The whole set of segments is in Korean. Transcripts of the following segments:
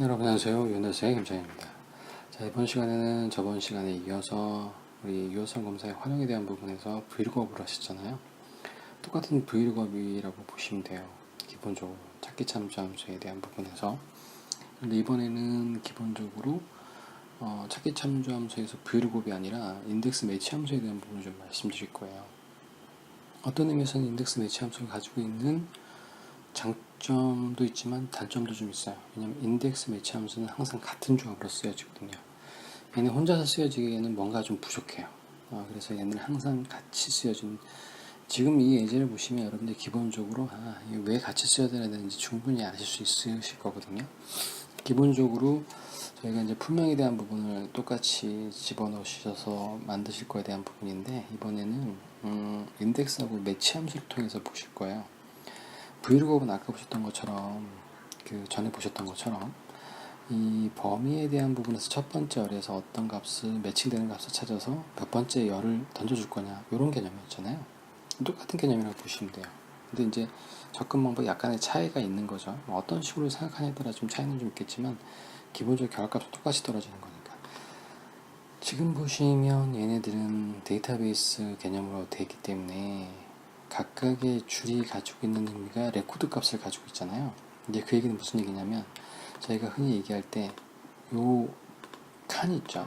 네, 여러분 안녕하세요. 윤대생 김창입니다. 자, 이번 시간에는 저번 시간에 이어서 우리 유효성 검사의 활용에 대한 부분에서 브이로그업을 하셨잖아요. 똑같은 브이로그업이라고 보시면 돼요. 기본적으로 찾기 참조 함수에 대한 부분에서. 근데 이번에는 기본적으로 찾기 참조 함수에서 브이로그업이 아니라 인덱스 매치 함수에 대한 부분을 좀 말씀드릴 거예요. 어떤 의미에서는 인덱스 매치 함수가 가지고 있는 장점도 있지만 단점도 좀 있어요. 왜냐면 인덱스 매치 함수는 항상 같은 조합으로 쓰여지거든요. 얘는 혼자서 쓰여지기에는 뭔가 좀 부족해요. 그래서 얘는 항상 같이 쓰여진, 지금 이 예제를 보시면 여러분들 기본적으로 왜 같이 써야 되는지 충분히 아실 수 있으실 거거든요. 기본적으로 저희가 이제 풀명에 대한 부분을 똑같이 집어넣으셔서 만드실 거에 대한 부분인데, 이번에는 인덱스하고 매치 함수를 통해서 보실 거예요. 브이로그업은 아까 보셨던 것처럼, 그 전에 보셨던 것처럼 이 범위에 대한 부분에서 첫 번째 열에서 어떤 값을 매칭되는 값을 찾아서 몇 번째 열을 던져줄 거냐, 이런 개념이었잖아요. 똑같은 개념이라고 보시면 돼요. 근데 이제 접근 방법에 약간의 차이가 있는 거죠. 어떤 식으로 생각하냐에 따라 좀 차이는 좀 있겠지만 기본적으로 결합값은 똑같이 떨어지는 거니까. 지금 보시면 얘네들은 데이터베이스 개념으로 되어 있기 때문에 각각의 줄이 가지고 있는 의미가 레코드 값을 가지고 있잖아요. 이제 그 얘기는 무슨 얘기냐면, 저희가 흔히 얘기할 때 요 칸 있죠.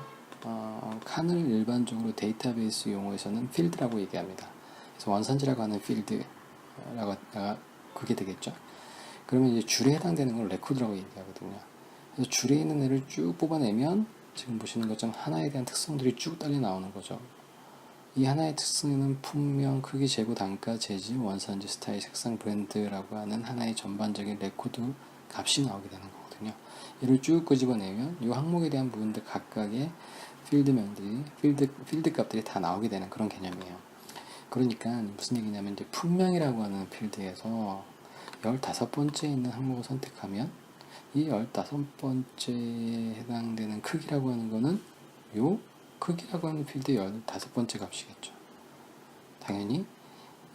칸을 일반적으로 데이터베이스 용어에서는 필드라고 얘기합니다. 그래서 원산지라고 하는 필드라고 그게 되겠죠. 그러면 이제 줄에 해당되는 걸 레코드라고 얘기하거든요. 그래서 줄에 있는 애를 쭉 뽑아내면 지금 보시는 것처럼 하나에 대한 특성들이 쭉 딸려 나오는 거죠. 이 하나의 특성은 품명, 크기, 재고, 단가, 재질, 원산지, 스타일, 색상, 브랜드라고 하는 하나의 전반적인 레코드 값이 나오게 되는 거거든요. 이를 쭉 끄집어내면 이 항목에 대한 부분들 각각의 필드 값들이 다 나오게 되는 그런 개념이에요. 그러니까 무슨 얘기냐면, 이제 품명이라고 하는 필드에서 15번째에 있는 항목을 선택하면 이 15번째에 해당되는 크기라고 하는 거는 요 크기라고 하는 필드의 15번째 값이겠죠. 당연히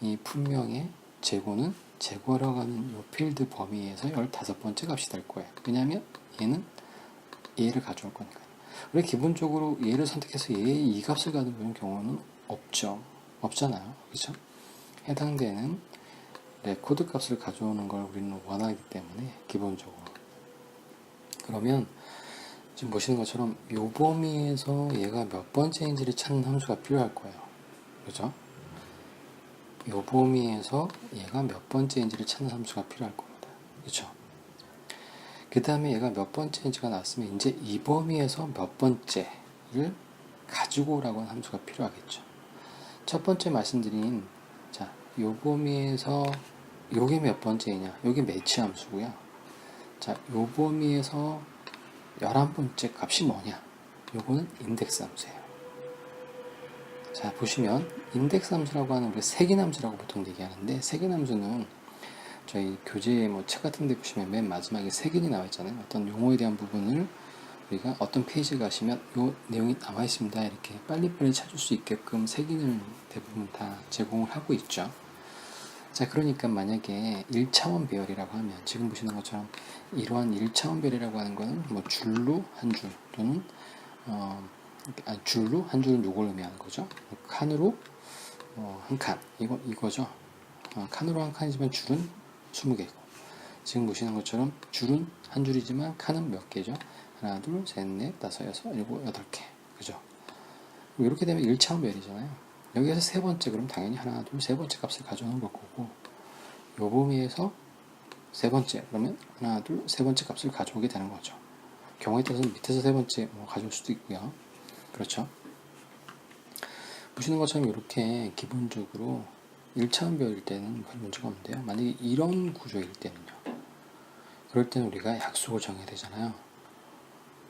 이 품명의 재고는 재고라고 하는 이 필드 범위에서 15번째 값이 될 거예요. 왜냐하면 얘는 얘를 가져올 거니까요. 우리 기본적으로 얘를 선택해서 얘의 이 값을 가져오는 경우는 없잖아요. 그렇죠? 해당되는 레코드 값을 가져오는 걸 우리는 원하기 때문에 기본적으로. 그러면 지금 보시는 것처럼 요 범위에서 얘가 몇 번째인지를 찾는 함수가 필요할 거예요. 그죠? 요 범위에서 얘가 몇 번째인지를 찾는 함수가 필요할 겁니다. 그쵸? 그 다음에 얘가 몇 번째인지가 나왔으면 이제 이 범위에서 몇 번째를 가지고 오라고 하는 함수가 필요하겠죠. 첫 번째 말씀드린, 자, 요 범위에서 요게 몇 번째이냐? 요게 매치 함수고요. 자, 요 범위에서 11번째 값이 뭐냐? 요거는 인덱스 함수예요. 자, 보시면 인덱스 함수라고 하는 우리 색인 함수라고 보통 얘기하는데, 색인 함수는 저희 교재 책 같은 데 보시면 맨 마지막에 색인이 나와 있잖아요. 어떤 용어에 대한 부분을 우리가 어떤 페이지에 가시면 요 내용이 나와 있습니다, 이렇게 빨리빨리 찾을 수 있게끔 색인을 대부분 다 제공을 하고 있죠. 자, 그러니까 만약에 1차원 배열이라고 하면 지금 보시는 것처럼 이러한 1차원 배열이라고 하는 거는 뭐 줄로 한 줄, 또는 줄로 한 줄은 요걸 의미하는 거죠. 칸으로 한 칸, 이거죠. 칸으로 한 칸이지만 줄은 20개고, 지금 보시는 것처럼 줄은 한 줄이지만 칸은 몇 개죠? 하나, 둘, 셋, 넷, 다섯, 여섯, 일곱, 여덟 개. 그죠? 이렇게 되면 1차원 배열이잖아요. 여기에서 세 번째, 그럼 당연히 하나, 둘, 세 번째 값을 가져오는 거고, 요 범위에서 세 번째, 그러면 하나, 둘, 세 번째 값을 가져오게 되는 거죠. 경우에 따라서 밑에서 세 번째 가져올 수도 있고요. 그렇죠? 보시는 것처럼 이렇게 기본적으로 1차원 배열일 때는 별 문제가 없는데요. 만약에 이런 구조일 때는요. 그럴 때는 우리가 약속을 정해야 되잖아요.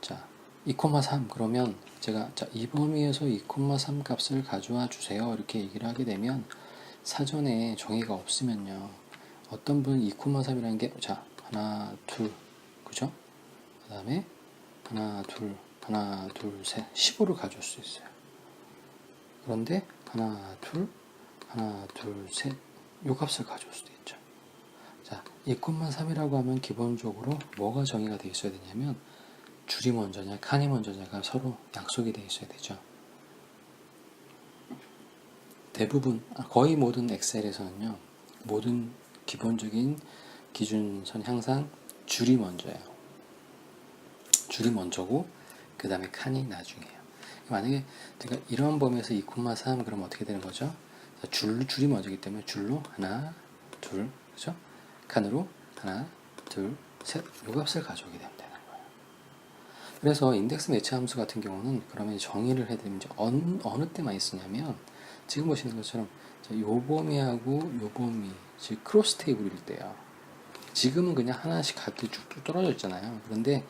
자, 2,3 그러면 제가 이 범위에서 2,3 값을 가져와 주세요, 이렇게 얘기를 하게 되면 사전에 정의가 없으면요, 어떤 분은 2,3이라는 게 하나 둘, 그죠? 그 다음에 하나 둘 셋 15를 가져올 수 있어요. 그런데 하나 둘 셋 요 값을 가져올 수도 있죠. 자, 2,3이라고 하면 기본적으로 뭐가 정의가 되어 있어야 되냐면 줄이 먼저냐 칸이 먼저냐가 서로 약속이 되어 있어야 되죠. 대부분 거의 모든 엑셀에서는요, 모든 기본적인 기준선 항상 줄이 먼저예요. 줄이 먼저고 그 다음에 칸이 나중이에요. 만약에 제가 이런 범위에서 2,3 그러면 어떻게 되는 거죠? 줄이 먼저이기 때문에 줄로 하나, 둘, 그죠? 칸으로 하나, 둘, 셋, 요 값을 가져오게 되면 되는 거예요. 그래서 인덱스 매치 함수 같은 경우는 그러면 정의를 해드리면 이제 어느 때 많이 쓰냐면 지금 보시는 것처럼 요 범위하고 요 범위, 즉 크로스 테이블일 때요. 지금은 그냥 하나씩 각기 쭉쭉 떨어져 있잖아요. 그런데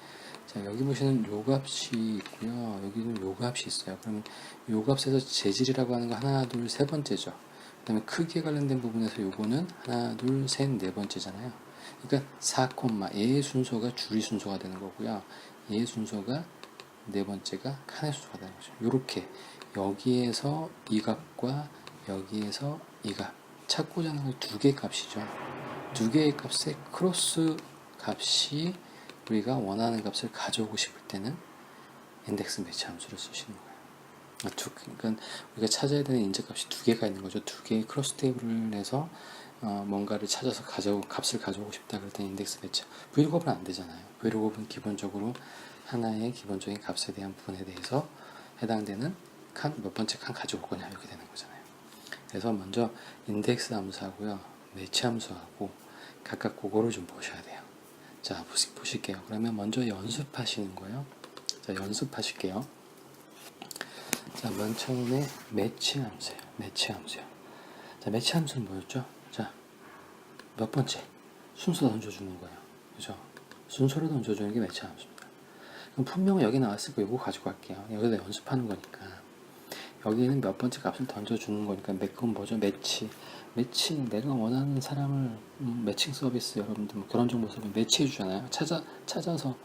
자, 여기 보시는 요 값이 있고요. 여기는 요 값이 있어요. 그러면 요 값에서 재질이라고 하는 거 하나, 둘, 세 번째죠. 그 다음에 크기에 관련된 부분에서 요거는 하나, 둘, 셋, 네 번째잖아요. 그러니까 4, 얘의 순서가 줄이 순서가 되는 거고요. 얘의 순서가 네 번째가 칸의 순서가 되는 거죠. 요렇게 여기에서 이 값과 여기에서 이 값 찾고자 하는 건 두 개의 값이죠. 두 개의 값의 크로스 값이 우리가 원하는 값을 가져오고 싶을 때는 인덱스 매치 함수를 쓰시는 거예요. 그러니까 우리가 찾아야 되는 인제값이 두 개가 있는 거죠. 두 개의 크로스 테이블을 내서 뭔가를 찾아서 값을 가져오고 싶다 그럴 때 인덱스 매치. 브이로그업은 안 되잖아요. 브이로그업은 기본적으로 하나의 기본적인 값에 대한 부분에 대해서 해당되는 칸, 몇 번째 칸 가져올 거냐 이렇게 되는 거잖아요. 그래서 먼저 인덱스 함수하고요, 매치 함수하고 각각 그거를 좀 보셔야 돼요. 자, 보실게요. 그러면 먼저 연습하시는 거예요. 자, 연습하실게요. 자, 맨 처음에 매치 함수예요. 매치 함수요. 자, 매치 함수는 뭐였죠? 자, 몇 번째? 순서 던져주는 거예요. 그죠? 순서를 던져주는 게 매치 함수입니다. 그럼 분명히 여기 나왔을 거 이거 가지고 갈게요. 여기다 연습하는 거니까. 여기는 몇 번째 값을 던져주는 거니까 그건 뭐죠? 매치. 내가 원하는 사람을 매칭 서비스 여러분들 뭐 결혼 정보 서비스 매치해 주잖아요. 찾아서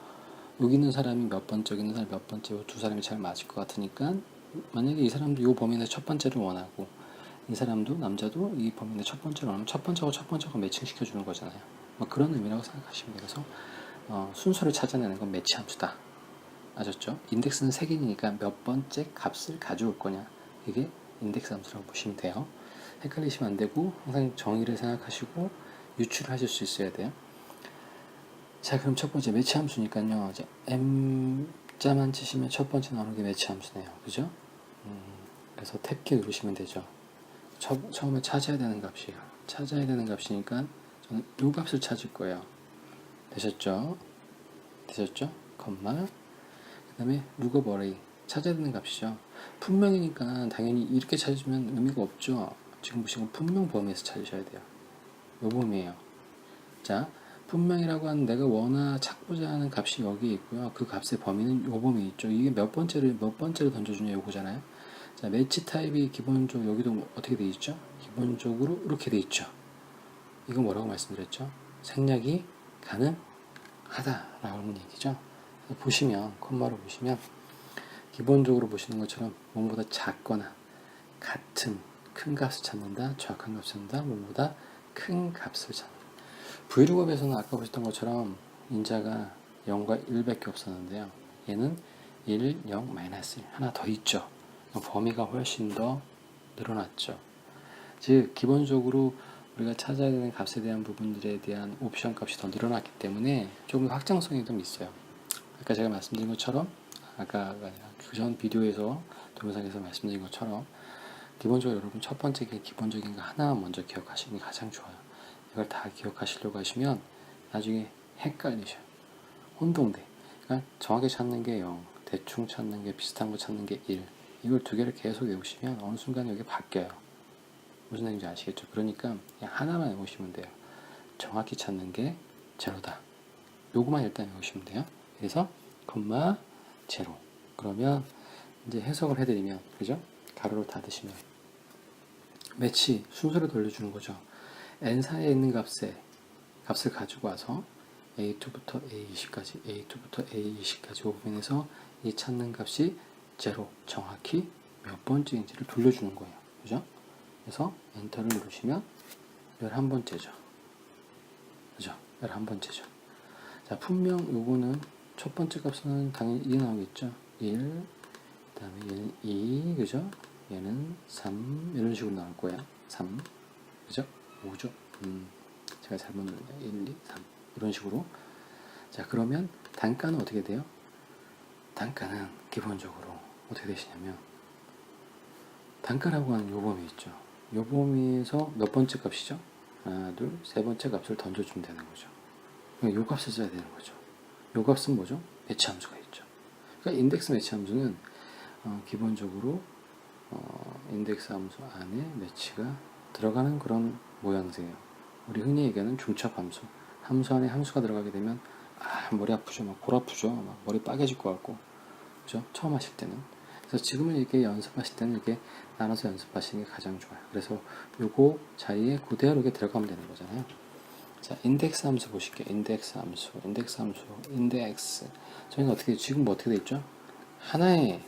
여기 있는 사람이 몇 번째, 여기 있는 사람이 몇 번째, 두 사람이 잘 맞을 것 같으니까 만약에 이 사람도 이 범위 내 첫 번째를 원하고 이 사람도 남자도 이 범위 내 첫 번째를 원하면 첫 번째하고 매칭 시켜주는 거잖아요. 뭐 그런 의미라고 생각하시면 돼요. 그래서 순서를 찾아내는 건 매치 함수다. 아셨죠? 인덱스는 색인이니까 몇 번째 값을 가져올 거냐, 이게 인덱스 함수라고 보시면 돼요. 헷갈리시면 안 되고 항상 정의를 생각하시고 유출을 하실 수 있어야 돼요. 자, 그럼 첫 번째 매치 함수니까요. 이제 M자만 치시면 첫 번째 나오는 게 매치 함수네요. 그죠? 그래서 탭키 누르시면 되죠. 처음에 찾아야 되는 값이에요. 찾아야 되는 값이니까 저는 이 값을 찾을 거예요. 되셨죠? 컴마 그 다음에 lookup array 찾아야 되는 값이죠. 분명이니까 당연히 이렇게 찾으면 의미가 없죠. 지금 보시면 분명 범위에서 찾으셔야 돼요. 요 범위에요. 자, 분명이라고 하는 내가 찾고자 하는 값이 여기 있고요. 그 값의 범위는 요 범위에 있죠. 이게 몇 번째를 던져주냐 요거잖아요. 자, 매치 타입이 기본적으로 여기도 어떻게 돼 있죠? 기본적으로 이렇게 돼 있죠. 이거 뭐라고 말씀드렸죠? 생략이 가능하다라는 얘기죠. 보시면 콤마로 보시면 기본적으로 보시는 것처럼 몸보다 작거나 같은 큰 값을 찾는다, 정확한 값을 찾는다, 몸보다 큰 값을 찾는다. 브이로그업에서는 아까 보셨던 것처럼 인자가 0과 1밖에 없었는데요. 얘는 1, 0, 마이너스 1 하나 더 있죠. 범위가 훨씬 더 늘어났죠. 즉 기본적으로 우리가 찾아야 되는 값에 대한 부분들에 대한 옵션 값이 더 늘어났기 때문에 조금 확장성이 좀 있어요. 아까 제가 말씀드린 것처럼 아까 그 전 비디오에서 동영상에서 말씀드린 것처럼 기본적으로 여러분 첫 번째 기본적인 거 하나 먼저 기억하시는 게 가장 좋아요. 이걸 다 기억하시려고 하시면 나중에 헷갈리셔요. 혼동돼. 그러니까 정확히 찾는 게 0, 대충 찾는 게 비슷한 거 찾는 게 1. 이걸 두 개를 계속 외우시면 어느 순간 여기 바뀌어요. 무슨 얘기인지 아시겠죠? 그러니까 그냥 하나만 외우시면 돼요. 정확히 찾는 게 제로다. 요거만 일단 외우시면 돼요. 그래서 콤마 제로. 그러면 이제 해석을 해드리면 그죠? 가로로 닫으시면 매치 순서를 돌려주는 거죠. n사에 있는 값을 가지고 와서 a2부터 a20까지 a2부터 a20까지 부분에서 이 찾는 값이 제로 정확히 몇 번째인지를 돌려주는 거예요. 그죠? 그래서 엔터를 누르시면 11번째죠. 한 번째죠. 자, 분명 요거는 첫 번째 값은 당연히 2 나오겠죠. 1, 그 다음에 얘는 2, 그죠? 얘는 3, 이런 식으로 나올 거야. 3, 그죠? 5죠. 제가 잘못 눌렀네요. 1, 2, 3. 이런 식으로. 자, 그러면 단가는 어떻게 돼요? 단가는 기본적으로 어떻게 되시냐면, 단가라고 하는 요 범위 있죠. 요 범위에서 몇 번째 값이죠? 하나, 둘, 세 번째 값을 던져주면 되는 거죠. 그러니까 요 값을 써야 되는 거죠. 요 값은 뭐죠? 매치 함수가 있죠. 그러니까 인덱스 매치 함수는 기본적으로 인덱스 함수 안에 매치가 들어가는 그런 모양새예요. 우리 흔히 얘기하는 중첩 함수. 함수 안에 함수가 들어가게 되면 머리 아프죠. 막 골 아프죠. 막 머리 빠개질 것 같고. 그죠? 처음 하실 때는. 그래서 지금은 이렇게 연습하실 때는 이렇게 나눠서 연습하시는 게 가장 좋아요. 그래서 요거 자리에 그대로 이렇게 들어가면 되는 거잖아요. 자, 인덱스 함수 보실게요. 인덱스 함수. 저희는 어떻게, 지금 뭐 어떻게 돼 있죠? 하나의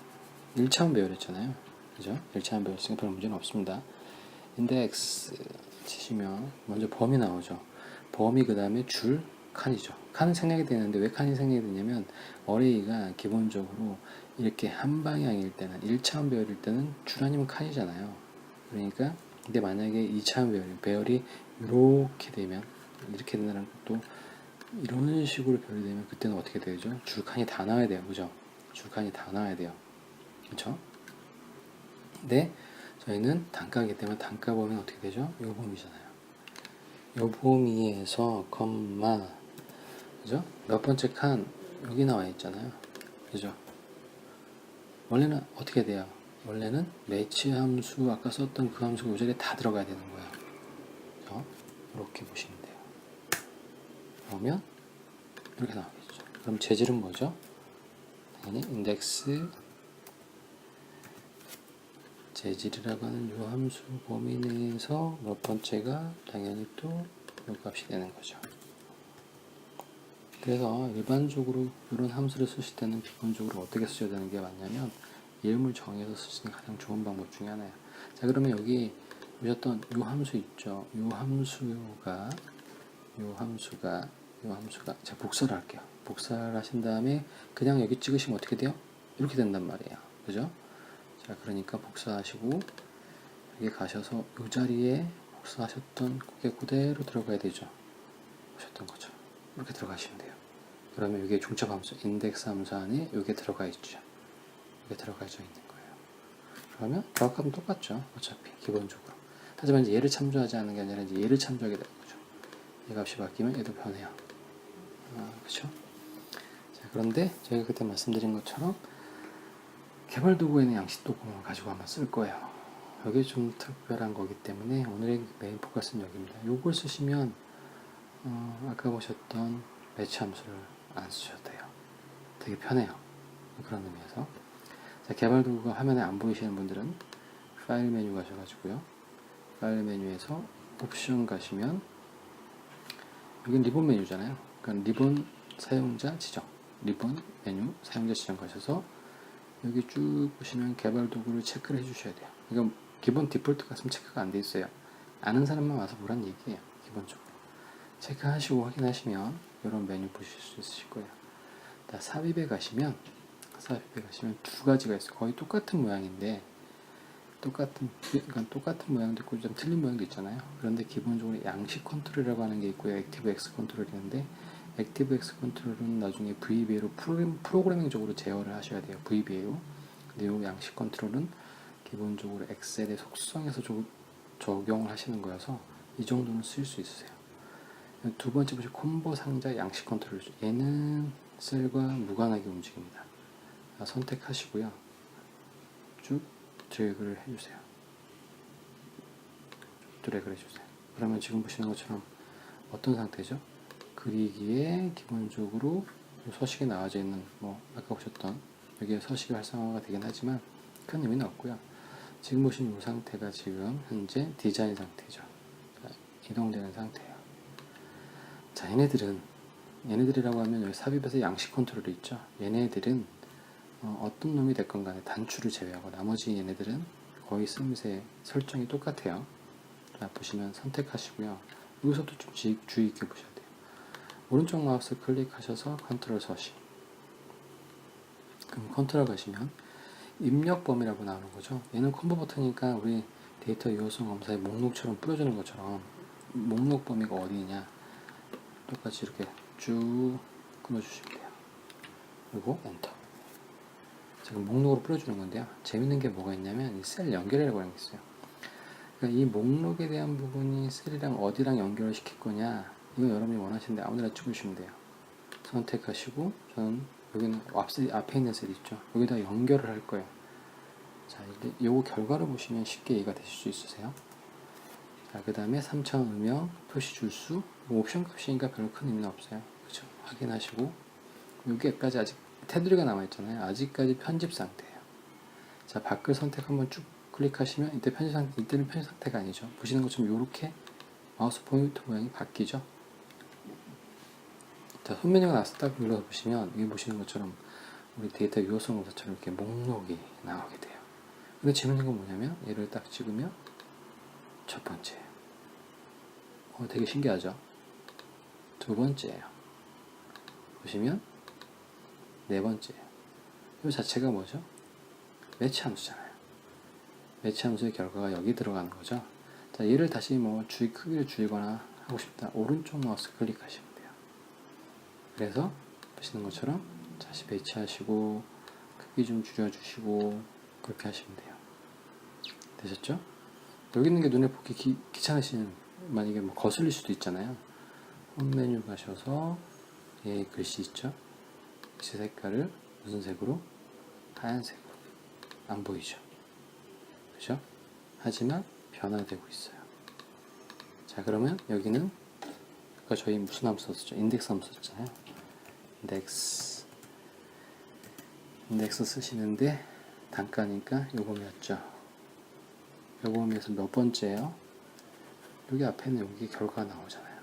1차원 배열했잖아요. 그죠? 1차원 배열했으니까 별 문제는 없습니다. 인덱스 치시면 먼저 범위 나오죠. 범위 그 다음에 줄, 칸이죠. 칸은 생략이 되는데 왜 칸이 생략이 되냐면 어레이가 기본적으로 이렇게 한 방향일 때는 1차원 배열일 때는 줄 아니면 칸이잖아요. 그러니까 근데 만약에 2차원 배열이 이렇게 되면 이렇게 된다는 것도 이런 식으로 배열이 되면 그때는 어떻게 되죠? 줄 칸이 다 나와야 돼요. 그죠? 줄 칸이 다 나와야 돼요. 그렇죠? 근데 저희는 단가이기 때문에 단가 범위는 어떻게 되죠? 요 범위잖아요. 요 범위에서 컴마, 그죠? 몇 번째 칸 여기 나와 있잖아요. 그죠? 원래는 어떻게 돼요? 원래는 매치 함수, 아까 썼던 그 함수가 요 자리에 다 들어가야 되는 거예요. 그죠? 이렇게 보시면 돼요. 그러면 이렇게 나오겠죠. 그럼 재질은 뭐죠? 당연히 인덱스 재질이라고 하는 요 함수 범위 내에서 몇 번째가 당연히 또 요 값이 되는 거죠. 그래서 일반적으로 이런 함수를 쓰실 때는 기본적으로 어떻게 쓰셔야 되는 게 맞냐면 이름을 정해서 쓰시는 가장 좋은 방법 중에 하나예요. 자, 그러면 여기 보셨던 요 함수 있죠. 요 함수가 자, 복사를 할게요. 복사를 하신 다음에 그냥 여기 찍으시면 어떻게 돼요? 이렇게 된단 말이에요. 그죠? 자, 그러니까 복사하시고 여기 가셔서 이 자리에 복사하셨던 그게 그대로 들어가야 되죠. 보셨던 것처럼 이렇게 들어가시면 돼요. 그러면 이게 중첩 함수, 인덱스 함수 안에 이게 들어가 있죠. 이게 들어가져 있는 거예요. 그러면 결합값은 똑같죠. 어차피 기본적으로. 하지만 이제 얘를 참조하지 않는 게 아니라 이제 얘를 참조하게 되는 거죠. 얘 값이 바뀌면 얘도 변해요. 그렇죠? 자, 그런데 저희가 그때 말씀드린 것처럼 개발 도구에는 양식 도구만 가지고 한번 쓸 거예요. 여기 좀 특별한 거기 때문에 오늘의 메인 포커스는 여기입니다. 요걸 쓰시면 아까 보셨던 매치 함수를 안 쓰셔도 돼요. 되게 편해요. 그런 의미에서. 자, 개발 도구가 화면에 안 보이시는 분들은 파일 메뉴 가셔가지고요. 파일 메뉴에서 옵션 가시면 여긴 리본 메뉴잖아요. 그러니까 리본 사용자 지정, 리본 메뉴 사용자 지정 가셔서 여기 쭉 보시면 개발 도구를 체크를 해주셔야 돼요. 이건 기본 디폴트 값은 체크가 안 돼 있어요. 아는 사람만 와서 보란 얘기예요. 기본적으로 체크하시고 확인하시면 이런 메뉴 보실 수 있으실 거예요. 삽입에 가시면 두 가지가 있어요. 거의 똑같은 모양인데 똑같은 모양도 있고 좀 틀린 모양도 있잖아요. 그런데 기본적으로 양식 컨트롤이라고 하는 게 있고요. 액티브 X 컨트롤이 있는데 액티브 X 컨트롤은 나중에 VBA로 프로그래밍적으로 제어를 하셔야 돼요. VBA로. 근데 이 양식 컨트롤은 기본적으로 엑셀의 속성에서 적용을 하시는 거여서 이 정도는 쓸 수 있으세요. 두 번째 보시 콤보 상자 양식 컨트롤. 얘는 셀과 무관하게 움직입니다. 선택하시고요. 쭉 드래그를 해주세요. 드래그를 해주세요. 그러면 지금 보시는 것처럼 어떤 상태죠? 그리기에 기본적으로 서식이 나와져 있는 아까 보셨던 여기에 서식이 활성화가 되긴 하지만 큰 의미는 없고요. 지금 보시는 이 상태가 지금 현재 디자인 상태죠. 자, 이동되는 상태예요. 자, 얘네들이라고 하면 여기 삽입에서 양식 컨트롤이 있죠. 얘네들은 어떤 놈이 됐건 간에 단추를 제외하고 나머지 얘네들은 거의 쓰임새 설정이 똑같아요. 자, 보시면 선택하시고요. 여기서도 좀 주의 있게 보셔야 돼요. 오른쪽 마우스 클릭하셔서 컨트롤 서식. 그럼 컨트롤 가시면 입력 범위라고 나오는 거죠. 얘는 콤보 버튼이니까 우리 데이터 유효성 검사의 목록처럼 뿌려주는 것처럼 목록 범위가 어디냐 똑같이 이렇게 쭉 끊어주시면 돼요. 그리고 엔터. 지금 목록으로 뿌려주는 건데요. 재밌는 게 뭐가 있냐면 이 셀 연결이라고 하는 게 있어요. 그러니까 이 목록에 대한 부분이 셀이랑 어디랑 연결을 시킬 거냐, 이거 여러분이 원하시는데 아무데나 찍으시면 돼요. 선택하시고 저는 여기는 앞에 있는 셀 있죠. 여기다 연결을 할 거예요. 자, 이제 요거 결과를 보시면 쉽게 이해가 되실 수 있으세요. 자, 그 다음에 3000 음영 표시 줄수 옵션 값이니까 별로 큰 의미는 없어요. 그렇죠? 확인하시고 여기까지 아직 테두리가 남아있잖아요. 아직까지 편집 상태예요. 자, 밖을 선택 한번 쭉 클릭하시면 이때는 편집 상태가 아니죠. 보시는 것처럼 이렇게 마우스 포인터 모양이 바뀌죠. 자, 손메뉴가 나와서 딱 눌러서 보시면 여기 보시는 것처럼 우리 데이터 유효성 검사처럼 이렇게 목록이 나오게 돼요. 근데 재밌는 건 뭐냐면 얘를 딱 찍으면 첫 번째예요. 되게 신기하죠? 두 번째예요. 보시면 네 번째예요. 이 자체가 뭐죠? 매치 함수잖아요. 매치 함수의 결과가 여기 들어가는 거죠. 자, 얘를 다시 뭐 크기를 줄이거나 하고 싶다. 오른쪽 마우스 클릭하시면 돼요. 그래서 보시는 것처럼 다시 배치하시고 크기 좀 줄여주시고 그렇게 하시면 돼요. 되셨죠? 여기 있는 게 눈에 보기 귀찮으시는, 만약에 뭐 거슬릴 수도 있잖아요. 홈 메뉴 가셔서 얘 글씨 있죠? 글씨 색깔을 무슨 색으로? 하얀색으로. 안 보이죠? 그죠? 하지만 변화되고 있어요. 자, 그러면 여기는 아까 저희 무슨 함수 썼죠? 인덱스 함수 썼잖아요. 인덱스 쓰시는데 단가니까 요금이었죠. 요금에서 몇 번째예요? 여기 앞에는 여기 결과가 나오잖아요.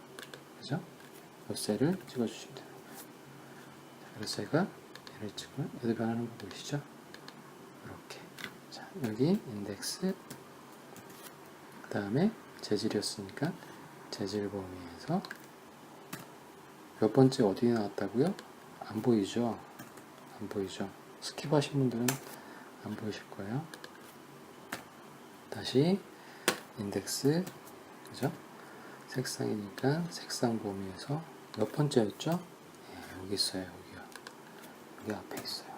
그죠? 요 셀을 찍어주시면 돼요. 그래서 제가 얘를 찍으면 얘도 변하는 거 보이시죠? 이렇게. 자, 여기 인덱스, 그 다음에 재질이었으니까 재질 범위에서 몇 번째 어디에 나왔다고요? 안 보이죠? 안 보이죠? 스킵하신 분들은 안 보이실 거예요. 다시 인덱스, 그죠? 색상이니까 색상 범위에서 몇 번째였죠? 네, 여기 있어요. 여기요. 여기 앞에 있어요.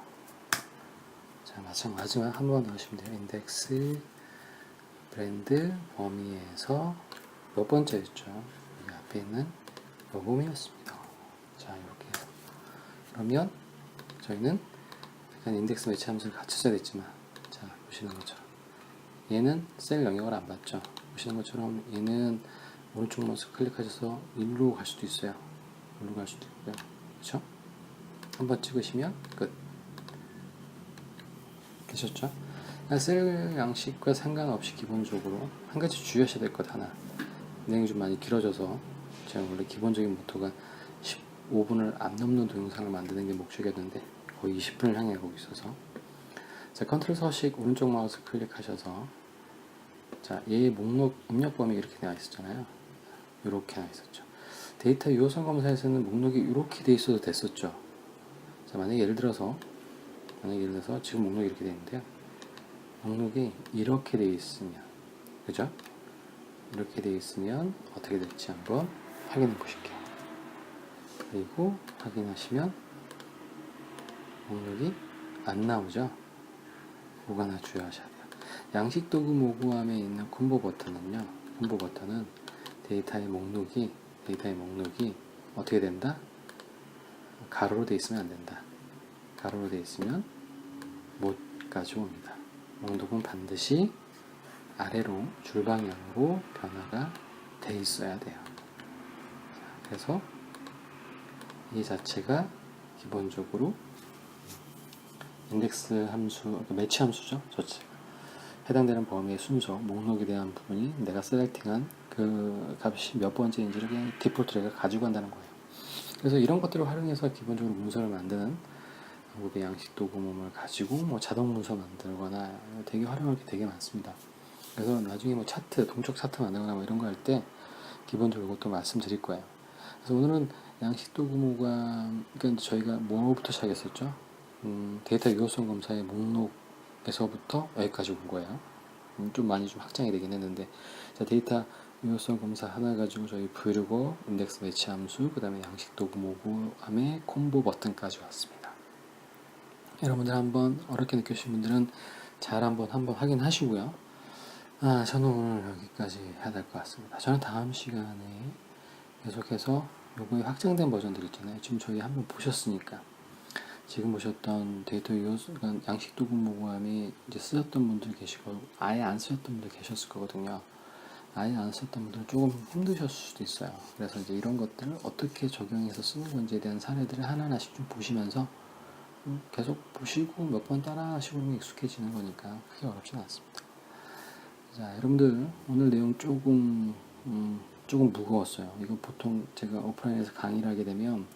자, 마지막 한 번 넣으시면 돼요. 인덱스 브랜드 범위에서 몇 번째였죠? 여기 앞에 있는 요 범위였습니다. 자, 이렇게 해서 그러면 저희는 약간 인덱스 매치 함수를 같이 써야 됐지만, 자, 보시는 것처럼 얘는 셀 영역을 안 받죠. 보시는 것처럼 얘는 오른쪽 마우스 클릭하셔서 일로 갈 수도 있어요. 일로 갈 수도 있고요. 그렇죠? 한번 찍으시면 끝. 되셨죠? 셀 양식과 상관없이 기본적으로 한 가지 주의하셔야 될 것 하나. 내용이 좀 많이 길어져서 제가 원래 기본적인 모토가 15분을 안 넘는 동영상을 만드는 게 목적이었는데 거의 20분을 향해 가고 있어서, 자, 컨트롤 서식 오른쪽 마우스 클릭하셔서, 자, 얘의 목록 입력 범위 이렇게 나와 있었잖아요. 이렇게 나와 있었죠. 데이터 유효성 검사에서는 목록이 이렇게 돼 있어도 됐었죠. 자, 만약에 예를 들어서 지금 목록이 이렇게 돼 있는데요. 목록이 이렇게 돼 있으면, 그죠? 이렇게 돼 있으면 어떻게 될지 한번 확인해 보실게요. 그리고 확인하시면 목록이 안 나오죠? 그거 하나 주의하셔야 돼요. 양식 도구 모구함에 있는 콤보 버튼은요, 콤보 버튼은 데이터의 목록이 어떻게 된다? 가로로 돼 있으면 안 된다. 가로로 돼 있으면 못 가져옵니다. 목록은 반드시 아래로 줄 방향으로 변화가 돼 있어야 돼요. 그래서 이 자체가 기본적으로 인덱스 함수, 매치 함수죠. 저체 해당되는 범위의 순서, 목록에 대한 부분이 내가 셀렉팅한 그 값이 몇 번째인지를 그냥 디폴트로 내가 가지고 간다는 거예요. 그래서 이런 것들을 활용해서 기본적으로 문서를 만드는 한국의 양식 도구mom을 가지고 뭐 자동 문서 만들거나 되게 활용할 게 되게 많습니다. 그래서 나중에 뭐 차트, 동적 차트 만들거나 뭐 이런 거 할 때 기본적으로 이것도 말씀드릴 거예요. 그래서 오늘은 양식 도구모가, 그러니까 저희가 뭐부터 시작했었죠? 데이터 유효성 검사의 목록에서부터 여기까지 온 거예요. 좀 많이 좀 확장이 되긴 했는데, 자, 데이터 유효성 검사 하나 가지고 저희 브이로그, 인덱스 매치 함수, 그 다음에 양식 도구모함의 콤보 버튼까지 왔습니다. 여러분들 한번 어렵게 느끼신 분들은 잘 한번 확인하시고요. 저는 오늘 여기까지 해야 될 것 같습니다. 저는 다음 시간에 계속해서 요거의 확장된 버전들 있잖아요. 지금 저희 한번 보셨으니까 지금 보셨던 데이터 유효성, 그러니까 양식 도구 모함이 이제 쓰셨던 분들 계시고 아예 안 쓰셨던 분들 계셨을 거거든요. 아예 안 쓰셨던 분들은 조금 힘드셨을 수도 있어요. 그래서 이제 이런 것들을 어떻게 적용해서 쓰는 건지에 대한 사례들을 하나하나씩 좀 보시면서 계속 보시고 몇 번 따라 하시고 익숙해지는 거니까 크게 어렵진 않습니다. 자, 여러분들 오늘 내용 조금 무거웠어요. 이거 보통 제가 오프라인에서 강의를 하게 되면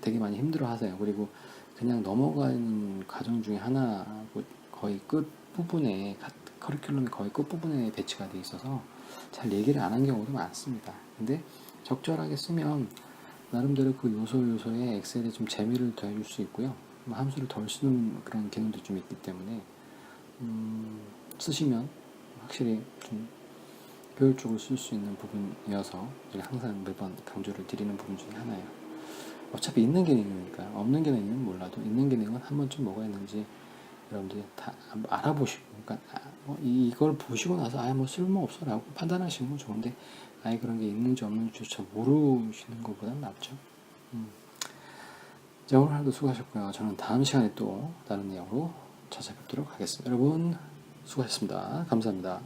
되게 많이 힘들어 하세요. 그리고 그냥 넘어가는 과정 중에 하나, 거의 끝부분에, 커리큘럼의 거의 끝부분에 배치가 돼 있어서 잘 얘기를 안 한 경우도 많습니다. 근데 적절하게 쓰면 나름대로 그 요소에 엑셀에 좀 재미를 더해줄 수 있고요. 함수를 덜 쓰는 그런 기능도 좀 있기 때문에 쓰시면 확실히 좀 효율적으로 쓸 수 있는 부분이어서 제가 항상 매번 강조를 드리는 부분 중에 하나예요. 어차피 있는 기능이니까 없는 기능은 몰라도 있는 기능은 한 번쯤 뭐가 있는지 여러분들이 다 알아보시고, 그러니까 이걸 보시고 나서 뭐 쓸모없어 라고 판단하시는 건 좋은데 아예 그런 게 있는지 없는지조차 모르시는 것보다는 낫죠. 자, 오늘 하루도 수고하셨고요. 저는 다음 시간에 또 다른 내용으로 찾아뵙도록 하겠습니다. 여러분 수고하셨습니다. 감사합니다.